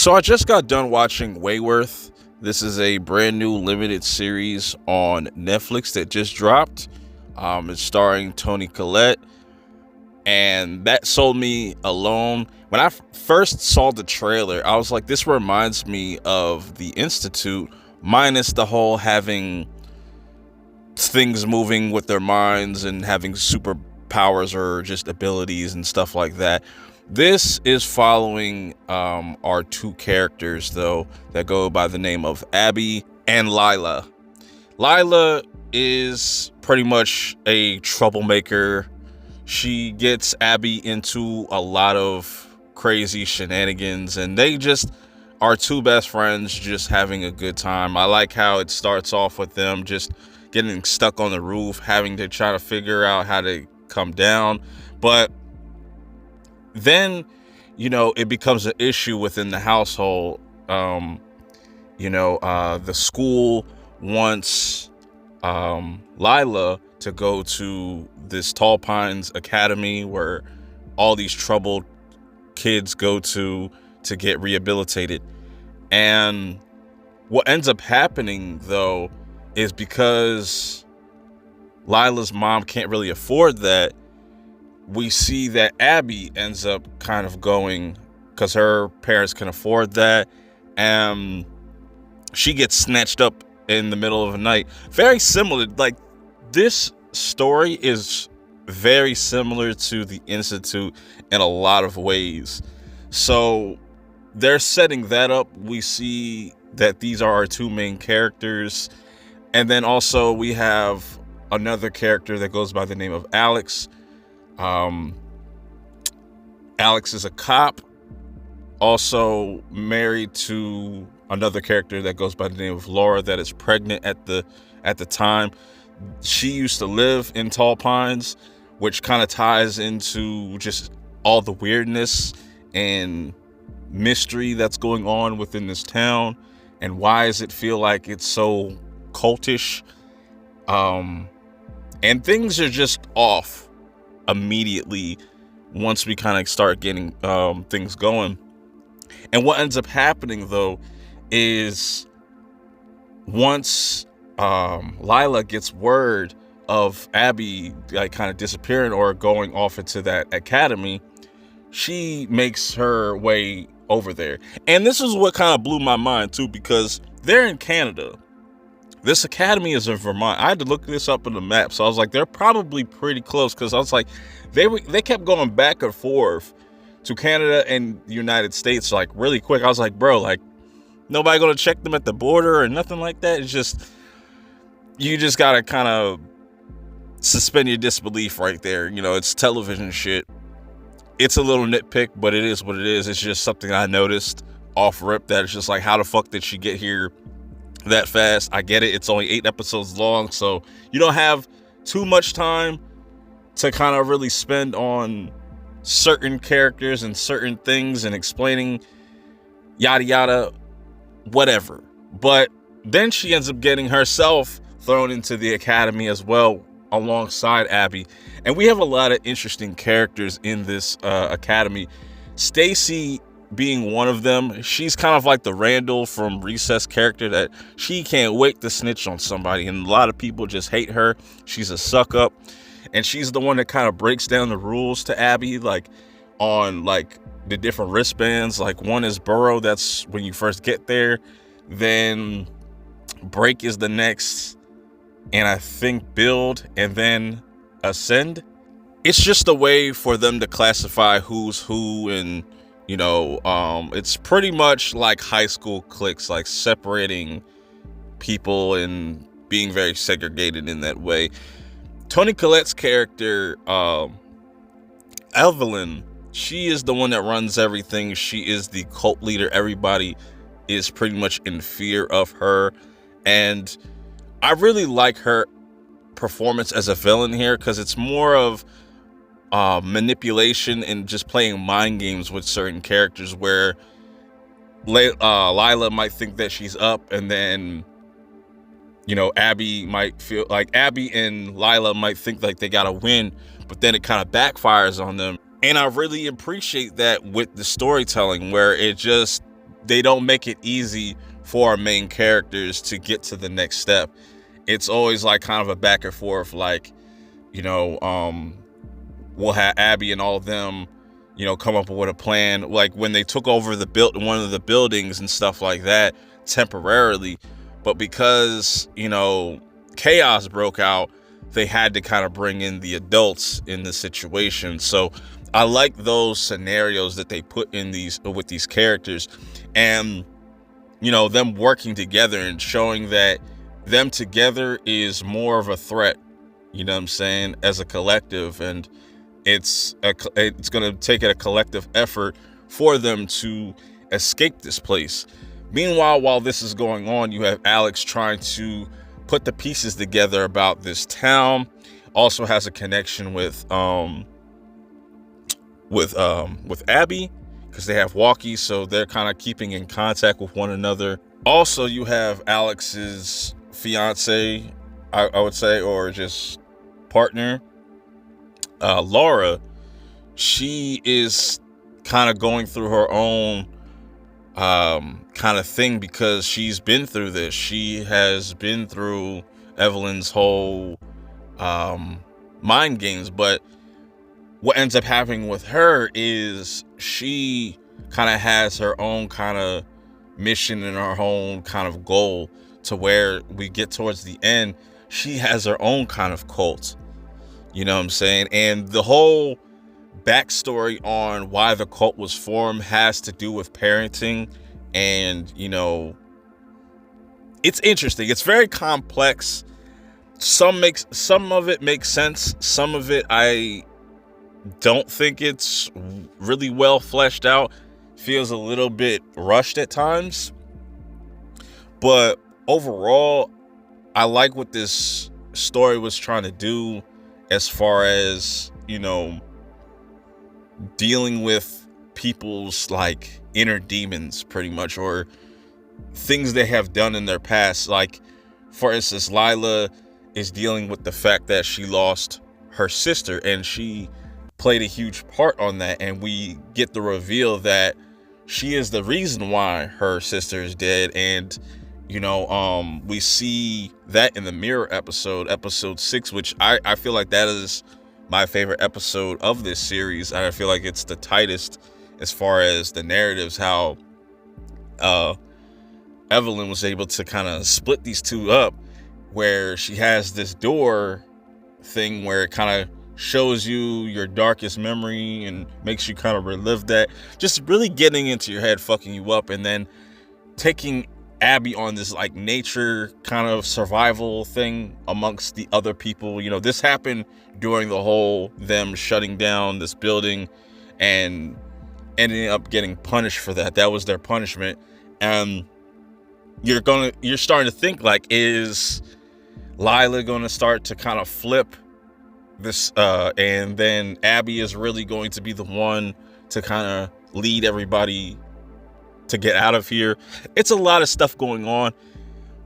So I just got done watching Wayward. This is a brand new limited series on Netflix that just dropped. It's starring Toni Collette, and that sold me alone. When I first saw the trailer, I was like, this reminds me of The Institute, minus the whole having things moving with their minds and having superpowers or just abilities and stuff like that. This is following our two characters, though, that go by the name of Abby and Lila. Lila is pretty much a troublemaker. She gets Abby into a lot of crazy shenanigans, and they just are two best friends just having a good time. I like how it starts off with them just getting stuck on the roof, having to try to figure out how to come down. But then, it becomes an issue within the household. The school wants Lila to go to this Tall Pines Academy where all these troubled kids go to get rehabilitated. And what ends up happening, though, is because Lila's mom can't really afford that, we see that Abby ends up kind of going, because her parents can afford that, and she gets snatched up in the middle of the night. Very similar, like, this story is very similar to The Institute in a lot of ways. So they're setting that up. We see that these are our two main characters, and then also we have another character that goes by the name of Alex. Alex is a cop, also married to another character that goes by the name of Laura, that is pregnant at the time. She used to live in Tall Pines, which kind of ties into just all the weirdness and mystery that's going on within this town, and why does it feel like it's so cultish, and things are just off immediately once we kind of start getting things going. And what ends up happening, though, is once Lila gets word of Abby kind of disappearing or going off into that academy, she makes her way over there. And this is what kind of blew my mind too, because they're in Canada. This academy is in Vermont. I had to look this up on the map, so I was like, they're probably pretty close, because I was like, they kept going back and forth to Canada and the United States like really quick. I was like, bro, like, nobody gonna check them at the border or nothing like that? It's just, you just gotta kind of suspend your disbelief right there. It's television shit. It's a little nitpick, but it is what it is. It's just something I noticed off rip, that it's just like, how the fuck did she get here that fast? I get it, it's only 8 episodes long, so you don't have too much time to kind of really spend on certain characters and certain things and explaining yada yada whatever. But then she ends up getting herself thrown into the academy as well alongside Abby, and we have a lot of interesting characters in this academy. Stacy being one of them. She's kind of like the Randall from Recess character, that she can't wait to snitch on somebody, and a lot of people just hate her. She's a suck up, and she's the one that kind of breaks down the rules to Abby, like on like the different wristbands. Like, one is burrow, that's when you first get there, then break is the next, and I think build, and then ascend. It's just a way for them to classify who's who, and it's pretty much like high school cliques, like separating people and being very segregated in that way. Toni Collette's character, Evelyn, she is the one that runs everything. She is the cult leader. Everybody is pretty much in fear of her. And I really like her performance as a villain here, because it's more of manipulation and just playing mind games with certain characters, where Lila might think that she's up, and then Abby might feel like Abby and Lila might think like they gotta win, but then it kind of backfires on them. And I really appreciate that with the storytelling, where it just they don't make it easy for our main characters to get to the next step. It's always like kind of a back and forth, like, you know, we'll have Abby and all of them, you know, come up with a plan. Like when they took over one of the buildings and stuff like that temporarily, but because, you know, chaos broke out, they had to kind of bring in the adults in the situation. So I like those scenarios that they put in with these characters, and, you know, them working together and showing that them together is more of a threat, you know what I'm saying, as a collective. And it's going to take a collective effort for them to escape this place. Meanwhile, while this is going on, you have Alex trying to put the pieces together about this town. Also has a connection with Abby, because they have walkies, so they're kind of keeping in contact with one another. Also, you have Alex's fiance, I would say, or just partner, Laura. She is kind of going through her own kind of thing, because she's been through this. She has been through Evelyn's whole mind games, but what ends up happening with her is she kind of has her own kind of mission and her own kind of goal, to where we get towards the end, she has her own kind of cult, you know what I'm saying? And the whole backstory on why the cult was formed has to do with parenting. And, you know, it's interesting. It's very complex. Some of it makes sense. Some of it, I don't think it's really well fleshed out. Feels a little bit rushed at times. But overall, I like what this story was trying to do, as far as, you know, dealing with people's like inner demons, pretty much, or things they have done in their past. Like, for instance, Lila is dealing with the fact that she lost her sister, and she played a huge part on that. And we get the reveal that she is the reason why her sister is dead. And, you know, we see that in the Mirror episode 6, which I feel like that is my favorite episode of this series. I feel like it's the tightest as far as the narratives, how Evelyn was able to kind of split these two up, where she has this door thing where it kind of shows you your darkest memory and makes you kind of relive that, just really getting into your head, fucking you up, and then taking Abby on this like nature kind of survival thing amongst the other people. You know, this happened during the whole them shutting down this building and ending up getting punished for that. That was their punishment. And you're starting to think, like, is Lila going to start to kind of flip this, and then Abby is really going to be the one to kind of lead everybody to get out of here. It's a lot of stuff going on,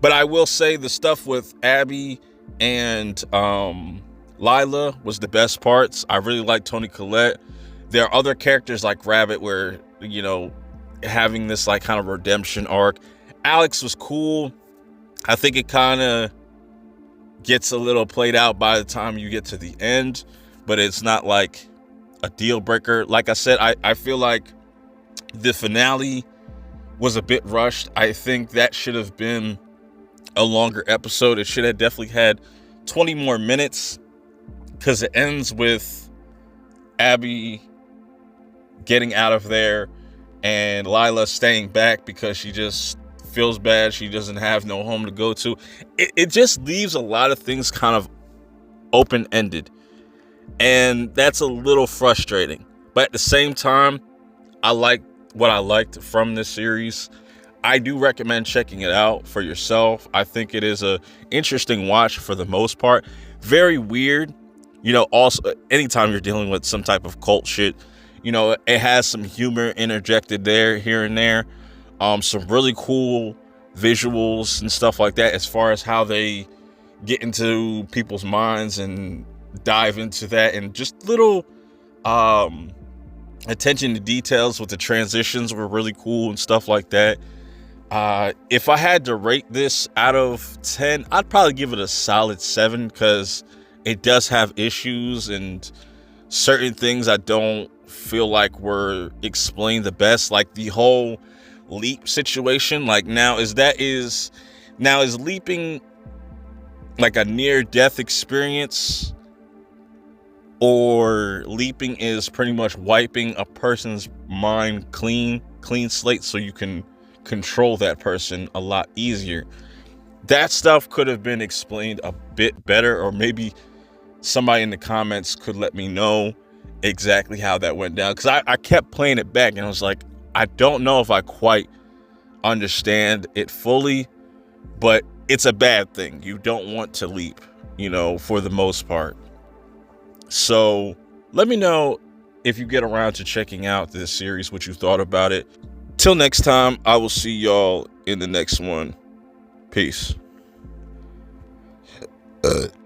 but I will say the stuff with Abby and Lila was the best parts. I really like Toni Collette. There are other characters like Rabbit, where, you know, having this like kind of redemption arc. Alex was cool. I think it kind of gets a little played out by the time you get to the end, but it's not like a deal breaker. Like I said, I feel like the finale was a bit rushed. I think that should have been a longer episode. It should have definitely had 20 more minutes, because it ends with Abby getting out of there and Lila staying back because she just feels bad. She doesn't have no home to go to. It just leaves a lot of things kind of open-ended, and that's a little frustrating. But at the same time, I like what I liked from this series. I do recommend checking it out for yourself. I think it is a interesting watch for the most part. Very weird. You know, also, anytime you're dealing with some type of cult shit, you know, it has some humor interjected there, here and there. Some really cool visuals and stuff like that, as far as how they get into people's minds and dive into that, and just little Attention to details with the transitions were really cool and stuff like that. If I had to rate this out of 10, I'd probably give it a solid 7 because it does have issues and certain things I don't feel like were explained the best, like the whole leap situation. Like is leaping like a near death experience, or leaping is pretty much wiping a person's mind clean slate so you can control that person a lot easier. That stuff could have been explained a bit better, or maybe somebody in the comments could let me know exactly how that went down, because I kept playing it back and I was like, I don't know if I quite understand it fully, but it's a bad thing. You don't want to leap, for the most part. So let me know if you get around to checking out this series, what you thought about it. Till next time, I will see y'all in the next one. Peace.